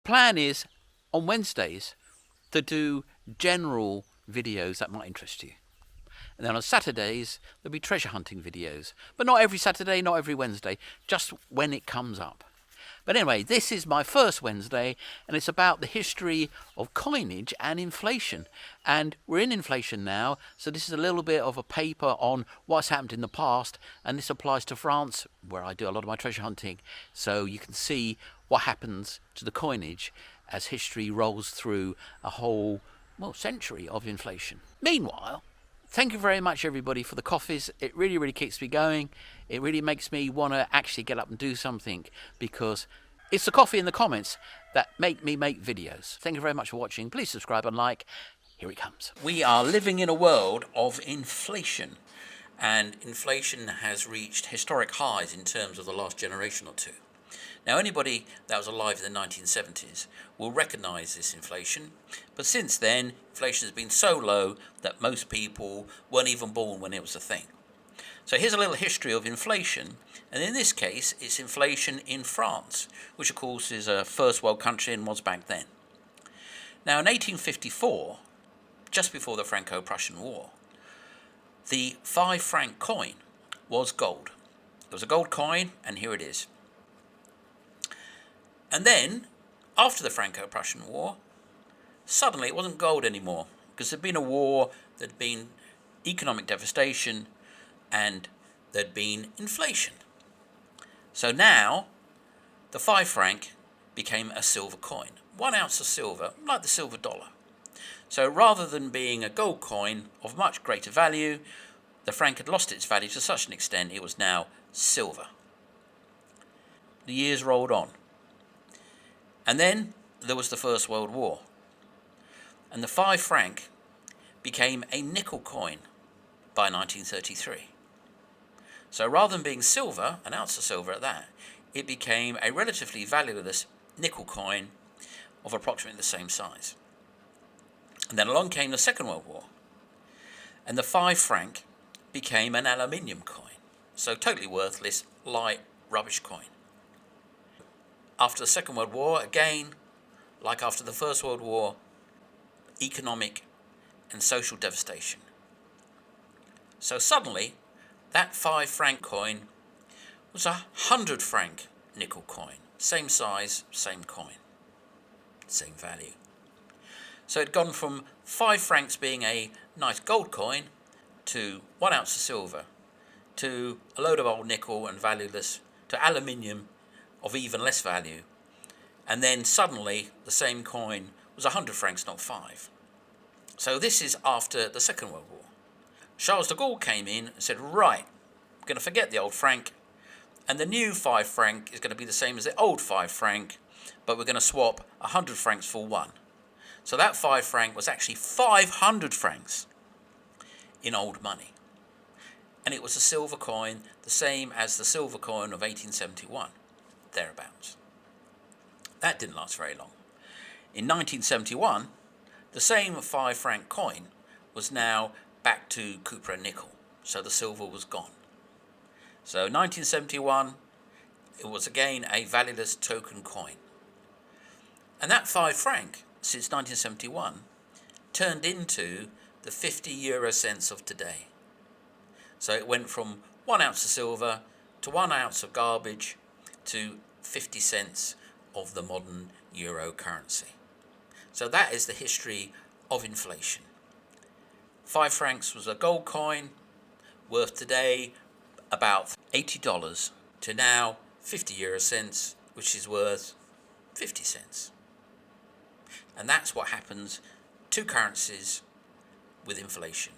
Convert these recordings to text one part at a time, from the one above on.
Plan is on Wednesdays to do general videos that might interest you. And then on Saturdays, there'll be treasure hunting videos. But not every Saturday, not every Wednesday, just when it comes up. But anyway, this is my first Wednesday, and it's about the history of coinage and inflation. And we're in inflation now, so this is a little bit of a paper on what's happened in the past, and this applies to France, where I do a lot of my treasure hunting. So you can see what happens to the coinage as history rolls through a whole, century of inflation. Meanwhile, thank you very much, everybody, for the coffees. It really, really keeps me going. It really makes me want to actually get up and do something, because it's the coffee in the comments that make me make videos. Thank you very much for watching. Please subscribe and like. Here it comes. We are living in a world of inflation, and inflation has reached historic highs in terms of the last generation or two. Now, anybody that was alive in the 1970s will recognise this inflation, but since then, inflation has been so low that most people weren't even born when it was a thing. So here's a little history of inflation, and in this case, it's inflation in France, which of course is a first world country and was back then. Now, in 1854, just before the Franco-Prussian War, the 5 franc coin was gold. It was a gold coin, and here it is. And then, after the Franco-Prussian War, suddenly it wasn't gold anymore, because there'd been a war, there'd been economic devastation, and there'd been inflation. So now, the 5 franc became a silver coin. 1 ounce of silver, like the silver dollar. So rather than being a gold coin of much greater value, the franc had lost its value to such an extent it was now silver. The years rolled on. And then there was the First World War. And the 5 franc became a nickel coin by 1933. So rather than being silver, an ounce of silver at that, it became a relatively valueless nickel coin of approximately the same size. And then along came the Second World War. And the 5 franc became an aluminium coin. So totally worthless, light, rubbish coin. After the Second World War, again, like after the First World War, economic and social devastation. So suddenly, that 5 franc coin was a 100 franc nickel coin. Same size, same coin, same value. So it'd gone from 5 francs being a nice gold coin to 1 ounce of silver to a load of old nickel and valueless to aluminium of even less value, and then suddenly the same coin was 100 francs, not 5. So this is after the Second World War. Charles de Gaulle came in and said, right, we're going to forget the old franc, and the new 5 franc is going to be the same as the old 5 franc, but we're going to swap 100 francs for 1. So that 5 franc was actually 500 francs in old money. And it was a silver coin, the same as the silver coin of 1871. Thereabouts. That didn't last very long. In 1971, the same 5 franc coin was now back to copper and nickel, so the silver was gone. So 1971, it was again a valueless token coin. And that 5 franc, since 1971, turned into the 50 euro cents of today. So it went from 1 ounce of silver to 1 ounce of garbage to 50 cents of the modern euro currency. So that is the history of inflation. 5 francs was a gold coin worth today about $80 to now 50 euro cents, which is worth 50 cents. And that's what happens to currencies with inflation.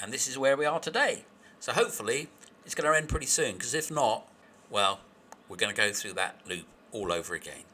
And this is where we are today. So hopefully it's going to end pretty soon, because if not, well, we're going to go through that loop all over again.